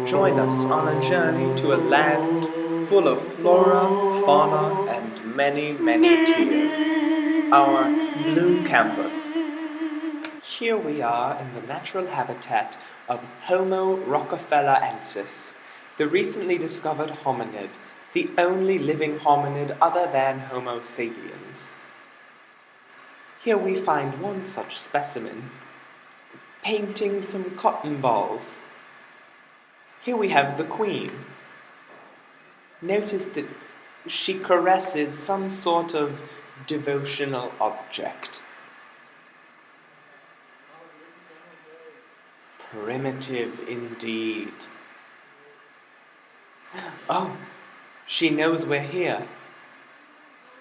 Join us on a journey to a land full of flora, fauna, and many, many tears. Our blue campus. Here we are in the natural habitat of Homo rockefellerensis, the recently discovered hominid, the only living hominid other than Homo sapiens. Here we find one such specimen, painting some cotton balls. Here we have the queen. Notice that she caresses some sort of devotional object. Primitive indeed. Oh, she knows we're here.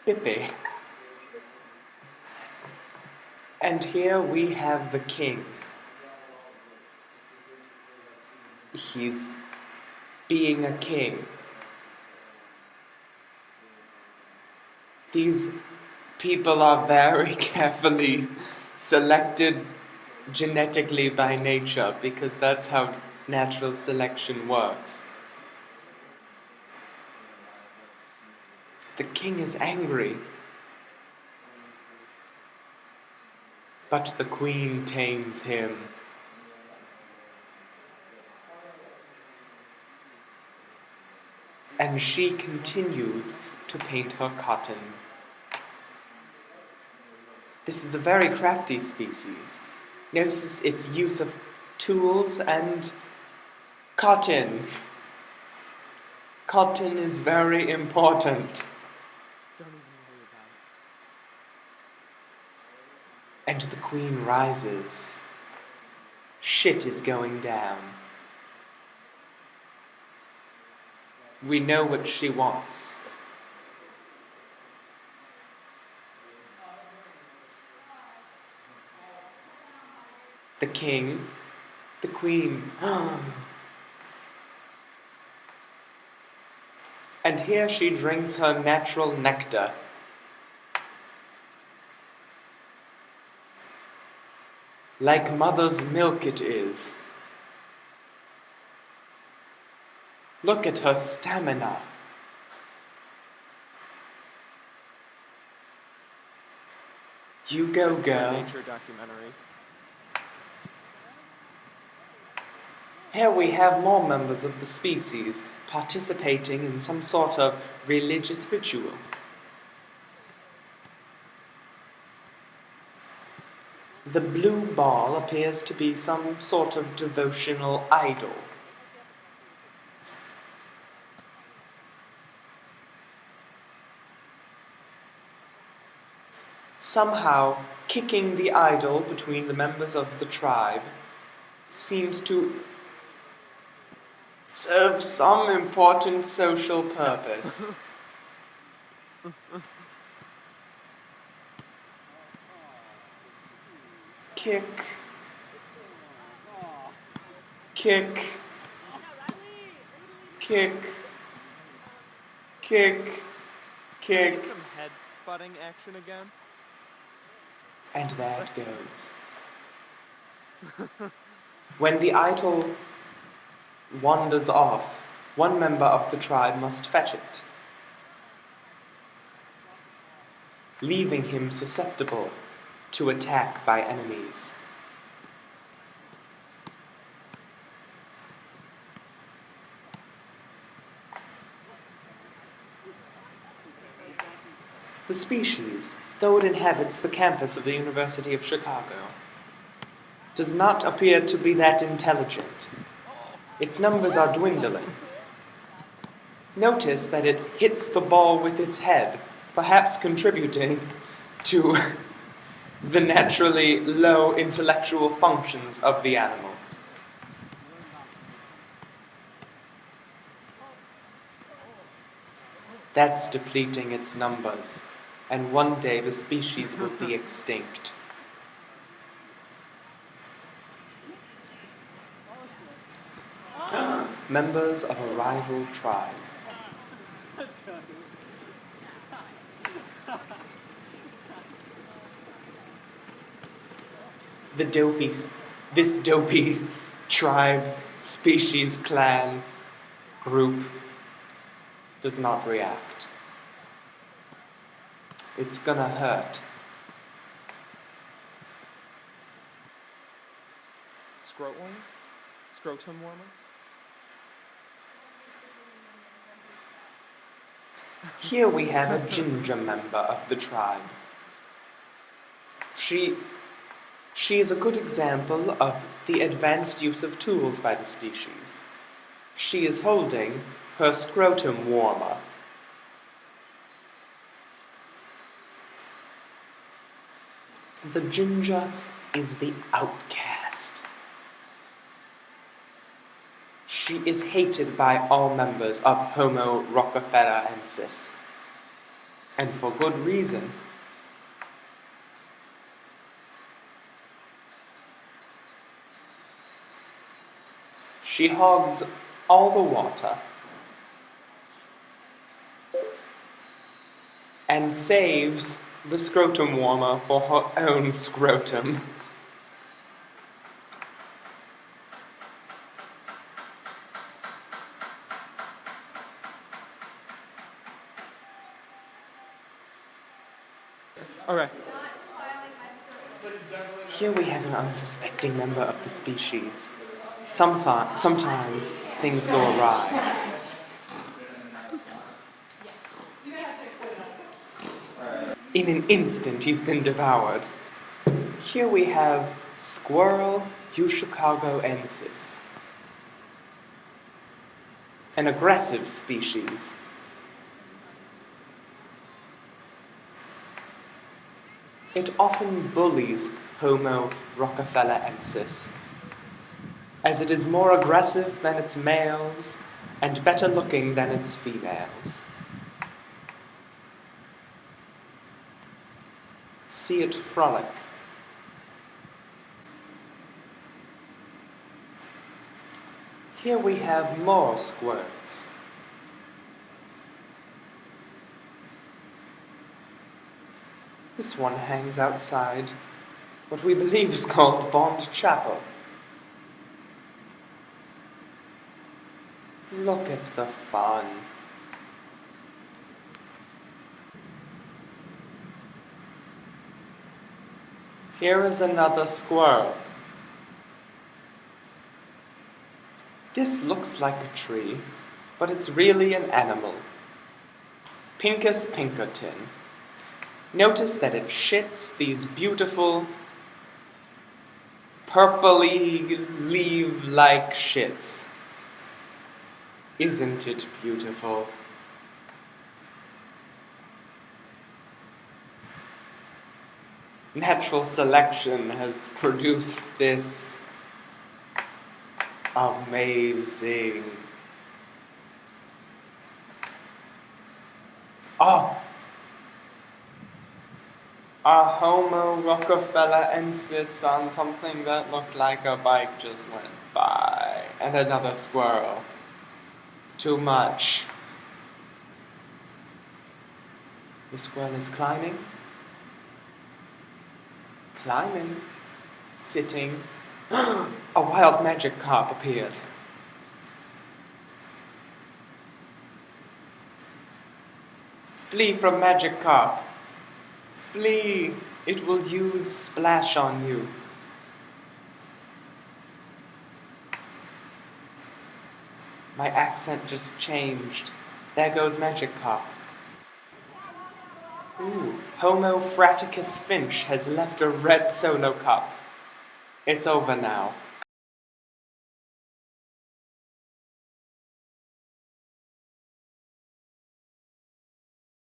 Pippi. And here we have the king. He's being a king. These people are very carefully selected genetically by nature because that's how natural selection works. The king is angry, but the queen tames him. And she continues to paint her cotton. This is a very crafty species. Notice its use of tools and cotton. Cotton is very important. Don't even worry about it. And the queen rises. Shit is going down. We know what she wants. The king, the queen. And here she drinks her natural nectar. Like mother's milk it is. Look at her stamina. You go, girl. Nature documentary. Here we have more members of the species participating in some sort of religious ritual. The blue ball appears to be some sort of devotional idol. Somehow, kicking the idol between the members of the tribe seems to serve some important social purpose. Kick. Kick. Kick. Kick. Kick. Get some head-butting action again. And there it goes. When the idol wanders off, one member of the tribe must fetch it, leaving him susceptible to attack by enemies. The species, though it inhabits the campus of the University of Chicago, does not appear to be that intelligent. Its numbers are dwindling. Notice that it hits the ball with its head, perhaps contributing to the naturally low intellectual functions of the animal. That's depleting its numbers, and one day the species will be extinct. Members of a rival tribe. This dopey tribe species, clan, group does not react. It's gonna hurt. Scrotum warmer? Here we have a ginger member of the tribe. She is a good example of the advanced use of tools by the species. She is holding her scrotum warmer. The ginger is the outcast. She is hated by all members of Homo Rockefellerensis, and for good reason. She hogs all the water and saves the scrotum warmer for her own scrotum. Okay. Here we have an unsuspecting member of the species. Sometimes things go awry. In an instant, he's been devoured. Here we have Squirrel Chicagoensis, an aggressive species. It often bullies Homo Rockefellerensis, as it is more aggressive than its males and better looking than its females. See it frolic. Here we have more squirrels. This one hangs outside what we believe is called Bond Chapel. Look at the fun. Here is another squirrel. This looks like a tree, but it's really an animal. Pincus pinkerton. Notice that it shits these beautiful, purpley, leaf-like shits. Isn't it beautiful? Natural selection has produced this amazing. Oh! A Homo Rockefellerensis on something that looked like a bike just went by. And another squirrel. Too much. The squirrel is climbing. Climbing. Sitting. A wild magic carp appeared. Flee from magic carp. Flee. It will use splash on you. My accent just changed. There goes magic carp. Ooh, Homo fraticus finch has left a red solo cup. It's over now.